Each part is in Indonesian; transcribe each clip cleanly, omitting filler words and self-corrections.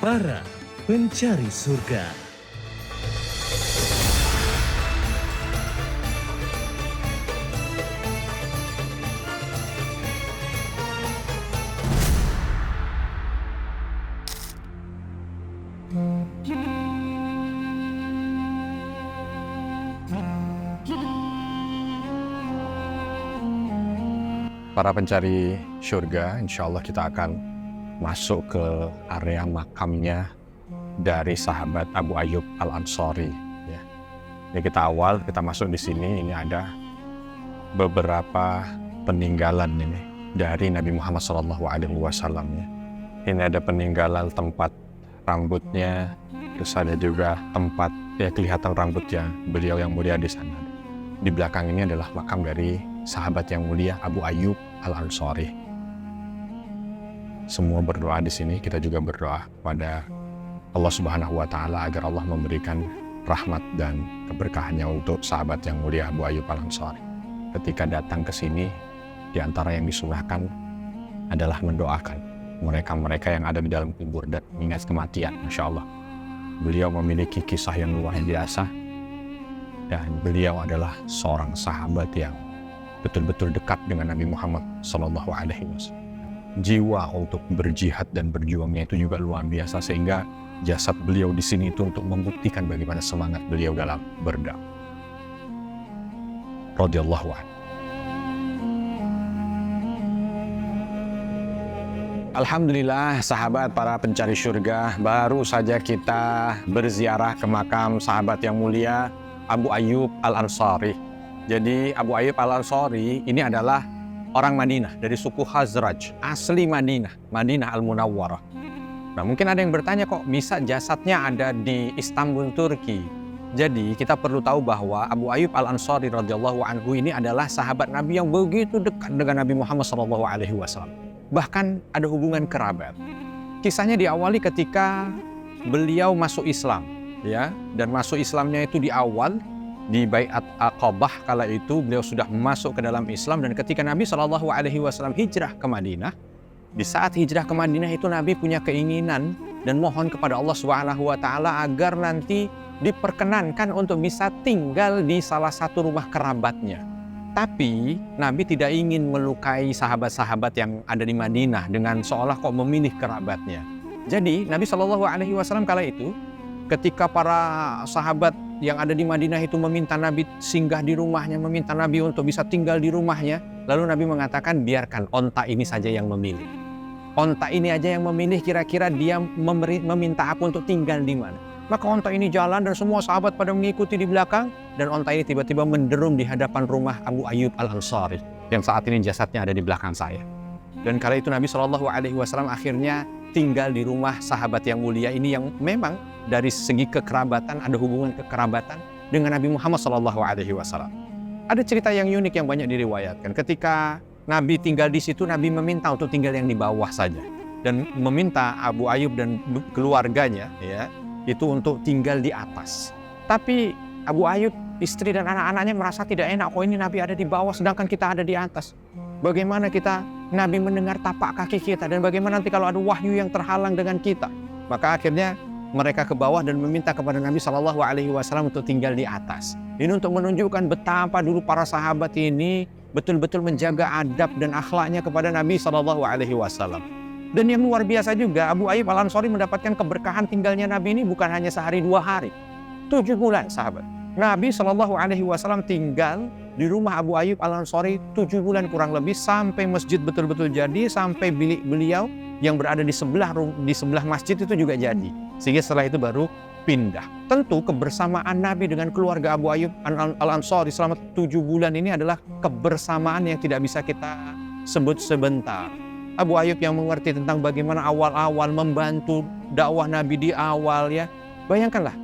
Para pencari surga. Para pencari surga, insya Allah kita akan masuk ke area makamnya dari sahabat Abu Ayyub Al-Ansari. Ya. Jadi kita masuk di sini, ini ada beberapa peninggalan ini dari Nabi Muhammad SAW. Ya. Ini ada peninggalan tempat rambutnya, terus ada juga tempat ya kelihatan rambutnya beliau yang mulia di sana. Di belakang ini adalah makam dari sahabat yang mulia Abu Ayyub Al-Ansari. Semua berdoa di sini, kita juga berdoa pada Allah Subhanahu wa Ta'ala agar Allah memberikan rahmat dan keberkahannya untuk sahabat yang mulia Abu Ayyub Al-Ansari. Ketika datang ke sini, di antara yang disunahkan adalah mendoakan mereka-mereka yang ada di dalam kubur dan mengingat kematian. Masya Allah, beliau memiliki kisah yang luar biasa dan beliau adalah seorang sahabat yang betul-betul dekat dengan Nabi Muhammad SAW. Jiwa untuk berjihad dan berjuangnya itu juga luar biasa, sehingga jasad beliau di sini itu untuk membuktikan bagaimana semangat beliau dalam berdakwah. Radhiyallahu anhu. Alhamdulillah, sahabat para pencari surga, baru saja kita berziarah ke makam sahabat yang mulia Abu Ayyub Al-Ansari. Jadi Abu Ayyub Al-Ansari ini adalah orang Madinah dari suku Khazraj, asli Madinah Al-Munawwarah. Nah, mungkin ada yang bertanya, kok bisa jasadnya ada di Istanbul, Turki? Jadi kita perlu tahu bahwa Abu Ayyub Al-Ansari radhiyallahu anhu ini adalah sahabat Nabi yang begitu dekat dengan Nabi Muhammad SAW. Bahkan ada hubungan kerabat. Kisahnya diawali ketika beliau masuk Islam, ya, dan masuk Islamnya itu di awal di Bai'at Aqabah. Kala itu beliau sudah masuk ke dalam Islam, dan ketika Nabi SAW hijrah ke Madinah, di saat hijrah ke Madinah itu Nabi punya keinginan dan mohon kepada Allah SWT agar nanti diperkenankan untuk bisa tinggal di salah satu rumah kerabatnya. Tapi Nabi tidak ingin melukai sahabat-sahabat yang ada di Madinah dengan seolah kok memilih kerabatnya. Jadi Nabi SAW kala itu ketika para sahabat yang ada di Madinah itu meminta Nabi singgah di rumahnya, meminta Nabi untuk bisa tinggal di rumahnya, lalu Nabi mengatakan biarkan onta ini saja yang memilih. Onta ini aja yang memilih kira-kira dia meminta aku untuk tinggal di mana. Maka onta ini jalan dan semua sahabat pada mengikuti di belakang, dan onta ini tiba-tiba menderum di hadapan rumah Abu Ayyub Al-Ansari yang saat ini jasadnya ada di belakang saya. Dan kala itu Nabi SAW akhirnya tinggal di rumah sahabat yang mulia ini yang memang dari segi kekerabatan ada hubungan kekerabatan dengan Nabi Muhammad SAW. Ada cerita yang unik yang banyak diriwayatkan. Ketika Nabi tinggal di situ, Nabi meminta untuk tinggal yang di bawah saja dan meminta Abu Ayyub dan keluarganya ya itu untuk tinggal di atas. Tapi Abu Ayyub, istri dan anak-anaknya merasa tidak enak, kok ini Nabi ada di bawah sedangkan kita ada di atas. Bagaimana Nabi mendengar tapak kaki kita, dan bagaimana nanti kalau ada wahyu yang terhalang dengan kita? Maka akhirnya mereka ke bawah dan meminta kepada Nabi SAW untuk tinggal di atas. Ini untuk menunjukkan betapa dulu para sahabat ini betul-betul menjaga adab dan akhlaknya kepada Nabi SAW. Dan yang luar biasa juga, Abu Ayyub Al-Ansari mendapatkan keberkahan tinggalnya Nabi ini bukan hanya sehari 2 hari, 7 bulan sahabat. Nabi SAW tinggal di rumah Abu Ayyub Al-Ansari 7 bulan kurang lebih, sampai masjid betul-betul jadi, sampai bilik beliau yang berada di sebelah masjid itu juga jadi. Sehingga setelah itu baru pindah. Tentu kebersamaan Nabi dengan keluarga Abu Ayyub Al-Ansari selama 7 bulan ini adalah kebersamaan yang tidak bisa kita sebut sebentar. Abu Ayyub yang mengerti tentang bagaimana awal-awal membantu dakwah Nabi di awal ya. Bayangkanlah,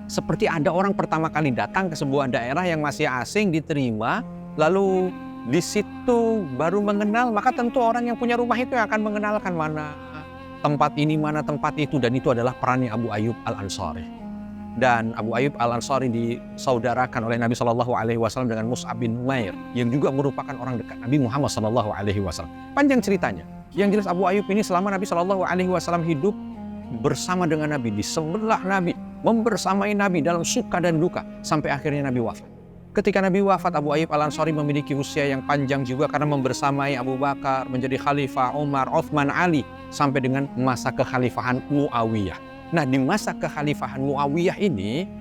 seperti ada orang pertama kali datang ke sebuah daerah yang masih asing diterima, lalu di situ baru mengenal, maka tentu orang yang punya rumah itu yang akan mengenalkan mana tempat ini, mana tempat itu, dan itu adalah perannya Abu Ayyub Al-Ansari. Dan Abu Ayyub Al-Ansari disaudarakan oleh Nabi SAW dengan Mus'ab bin Umair yang juga merupakan orang dekat Nabi Muhammad SAW. Panjang ceritanya. Yang jelas Abu Ayyub ini selama Nabi SAW hidup, bersama dengan Nabi, di sebelah Nabi, membersamai Nabi dalam suka dan duka, sampai akhirnya Nabi wafat. Ketika Nabi wafat, Abu Ayyub Al-Ansari memiliki usia yang panjang juga karena membersamai Abu Bakar, menjadi khalifah, Umar, Uthman, Ali, sampai dengan masa kekhalifahan Muawiyah. Nah, di masa kekhalifahan Muawiyah ini,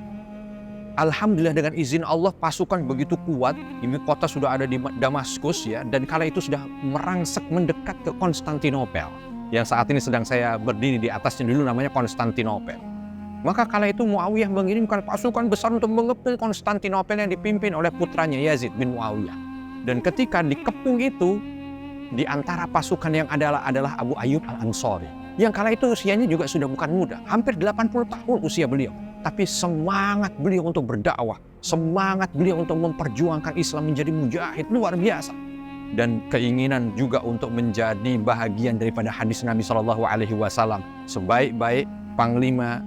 alhamdulillah dengan izin Allah pasukan begitu kuat, ibu kota sudah ada di Damaskus ya, dan kala itu sudah merangsek mendekat ke Konstantinopel. Yang saat ini sedang saya berdiri di atasnya, dulu namanya Konstantinopel. Maka kala itu Muawiyah mengirimkan pasukan besar untuk mengepung Konstantinopel yang dipimpin oleh putranya Yazid bin Muawiyah. Dan ketika dikepung itu, di antara pasukan yang adalah Abu Ayyub Al-Ansari. Yang kala itu usianya juga sudah bukan muda, hampir 80 tahun usia beliau. Tapi semangat beliau untuk berdakwah, semangat beliau untuk memperjuangkan Islam menjadi mujahid luar biasa. Dan keinginan juga untuk menjadi bahagian daripada hadis Nabi SAW. Sebaik-baik panglima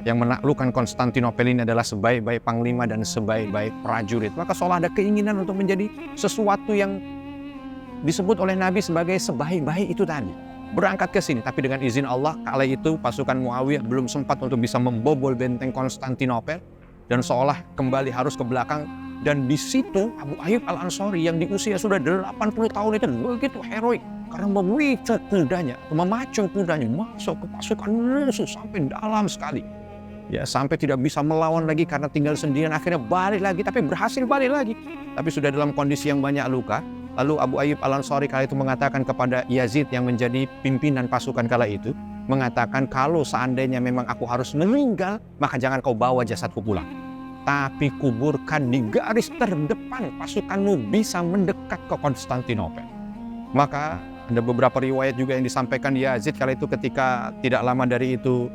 yang menaklukkan Konstantinopel ini adalah sebaik-baik panglima dan sebaik-baik prajurit. Maka seolah ada keinginan untuk menjadi sesuatu yang disebut oleh Nabi sebagai sebaik-baik itu tadi. Berangkat ke sini, tapi dengan izin Allah, kala itu pasukan Muawiyah belum sempat untuk bisa membobol benteng Konstantinopel dan seolah kembali harus ke belakang. Dan di situ Abu Ayyub Al-Ansari yang di usia sudah 80 tahun itu begitu heroik karena memacu kudanya masuk ke pasukan musuh sampai dalam sekali. Ya, sampai tidak bisa melawan lagi karena tinggal sendirian, akhirnya balik lagi, tapi berhasil balik lagi. Tapi sudah dalam kondisi yang banyak luka. Lalu Abu Ayyub Al-Ansari kala itu mengatakan kepada Yazid yang menjadi pimpinan pasukan kala itu, mengatakan, kalau seandainya memang aku harus meninggal, maka jangan kau bawa jasadku pulang, tapi kuburkan di garis terdepan, pasukanmu bisa mendekat ke Konstantinopel. Maka ada beberapa riwayat juga yang disampaikan Yazid kala itu ketika tidak lama dari itu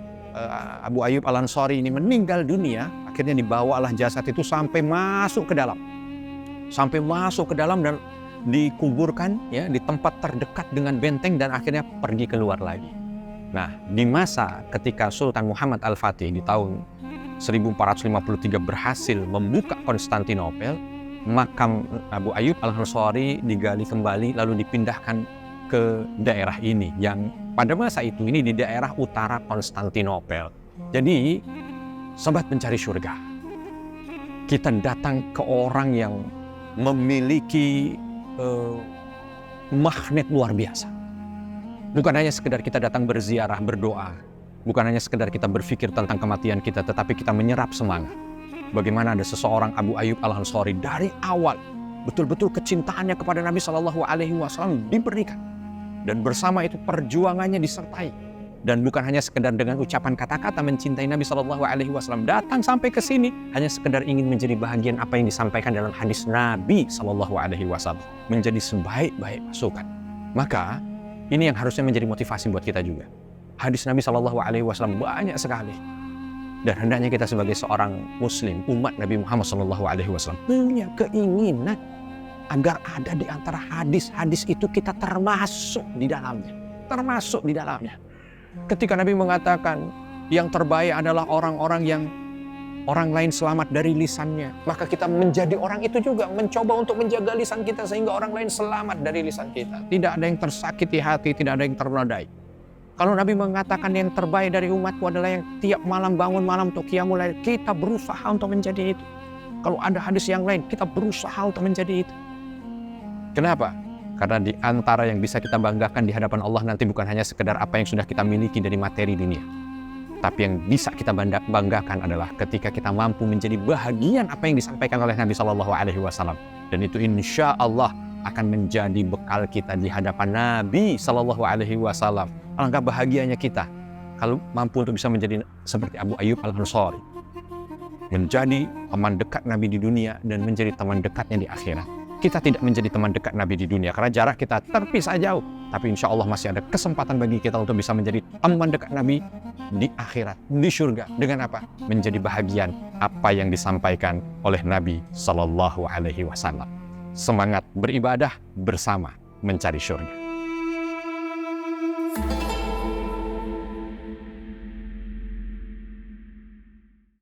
Abu Ayyub Al-Ansari ini meninggal dunia, akhirnya dibawalah jasad itu sampai masuk ke dalam. Sampai masuk ke dalam dan dikuburkan ya di tempat terdekat dengan benteng dan akhirnya pergi keluar lagi. Nah, di masa ketika Sultan Muhammad Al-Fatih di tahun 1453 berhasil membuka Konstantinopel, makam Abu Ayyub Al-Ansari digali kembali lalu dipindahkan ke daerah ini yang pada masa itu ini di daerah utara Konstantinopel. Jadi, sobat pencari surga, kita datang ke orang yang memiliki magnet luar biasa. Bukan hanya sekedar kita datang berziarah, berdoa, bukan hanya sekedar kita berpikir tentang kematian kita, tetapi kita menyerap semangat. Bagaimana ada seseorang Abu Ayyub Al-Ansari dari awal betul-betul kecintaannya kepada Nabi SAW diberikan, dan bersama itu perjuangannya disertai. Dan bukan hanya sekedar dengan ucapan kata-kata mencintai Nabi SAW, datang sampai ke sini hanya sekedar ingin menjadi bahagian apa yang disampaikan dalam hadis Nabi SAW, menjadi sebaik-baik pasukan. Maka ini yang harusnya menjadi motivasi buat kita juga. Hadis Nabi SAW banyak sekali, dan hendaknya kita sebagai seorang Muslim, umat Nabi Muhammad SAW, punya keinginan agar ada di antara hadis-hadis itu kita termasuk di dalamnya. Ketika Nabi mengatakan yang terbaik adalah orang-orang yang orang lain selamat dari lisannya, maka kita menjadi orang itu juga, mencoba untuk menjaga lisan kita sehingga orang lain selamat dari lisan kita. Tidak ada yang tersakiti hati, tidak ada yang ternodai. Kalau Nabi mengatakan yang terbaik dari umatku adalah yang tiap malam bangun malam untuk qiyamul lail, kita berusaha untuk menjadi itu. Kalau ada hadis yang lain, kita berusaha untuk menjadi itu. Kenapa? Karena di antara yang bisa kita banggakan di hadapan Allah nanti bukan hanya sekedar apa yang sudah kita miliki dari materi dunia, tapi yang bisa kita banggakan adalah ketika kita mampu menjadi bahagian apa yang disampaikan oleh Nabi SAW. Dan itu insya Allah akan menjadi bekal kita di hadapan Nabi SAW. Alangkah bahagianya kita kalau mampu untuk bisa menjadi seperti Abu Ayyub Al-Ansari, menjadi teman dekat Nabi di dunia dan menjadi teman dekatnya di akhirat. Kita tidak menjadi teman dekat Nabi di dunia karena jarak kita terpisah jauh, tapi insya Allah masih ada kesempatan bagi kita untuk bisa menjadi teman dekat Nabi di akhirat, di surga. Dengan apa? Menjadi bahagian apa yang disampaikan oleh Nabi SAW. Semangat beribadah bersama mencari surga.